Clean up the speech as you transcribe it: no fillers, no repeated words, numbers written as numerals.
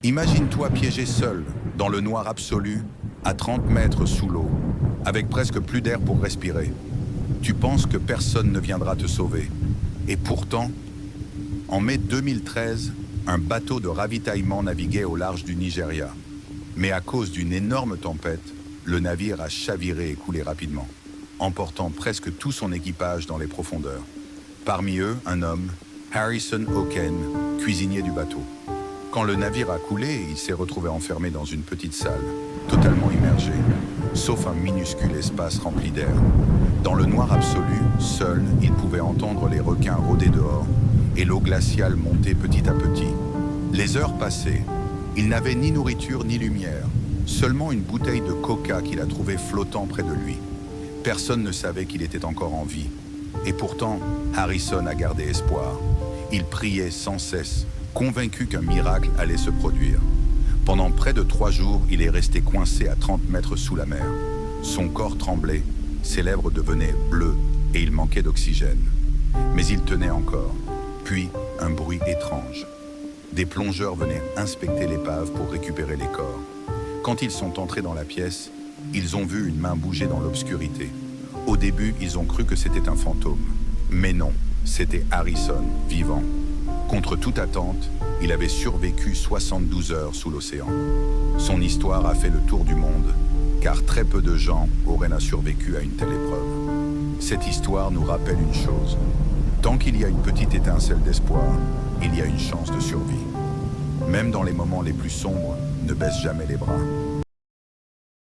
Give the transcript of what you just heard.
Imagine-toi piégé seul, dans le noir absolu, à 30 mètres sous l'eau, avec presque plus d'air pour respirer. Tu penses que personne ne viendra te sauver. Et pourtant, en mai 2013, un bateau de ravitaillement naviguait au large du Nigeria. Mais à cause d'une énorme tempête, le navire a chaviré et coulé rapidement, emportant presque tout son équipage dans les profondeurs. Parmi eux, un homme, Harrison Oken, cuisinier du bateau. Quand le navire a coulé, il s'est retrouvé enfermé dans une petite salle, totalement immergé, sauf un minuscule espace rempli d'air. Dans le noir absolu, seul, il pouvait entendre les requins rôder dehors et l'eau glaciale monter petit à petit. Les heures passaient. Il n'avait ni nourriture ni lumière, seulement une bouteille de coca qu'il a trouvée flottant près de lui. Personne ne savait qu'il était encore en vie. Et pourtant, Harrison a gardé espoir. Il priait sans cesse, convaincu qu'un miracle allait se produire. Pendant près de 3 jours, il est resté coincé à 30 mètres sous la mer. Son corps tremblait, ses lèvres devenaient bleues et il manquait d'oxygène. Mais il tenait encore. Puis, un bruit étrange. Des plongeurs venaient inspecter l'épave pour récupérer les corps. Quand ils sont entrés dans la pièce, ils ont vu une main bouger dans l'obscurité. Au début, ils ont cru que c'était un fantôme. Mais non, c'était Harrison, vivant. Contre toute attente, il avait survécu 72 heures sous l'océan. Son histoire a fait le tour du monde, car très peu de gens auraient survécu à une telle épreuve. Cette histoire nous rappelle une chose. Tant qu'il y a une petite étincelle d'espoir, il y a une chance de survie. Même dans les moments les plus sombres, ne baisse jamais les bras.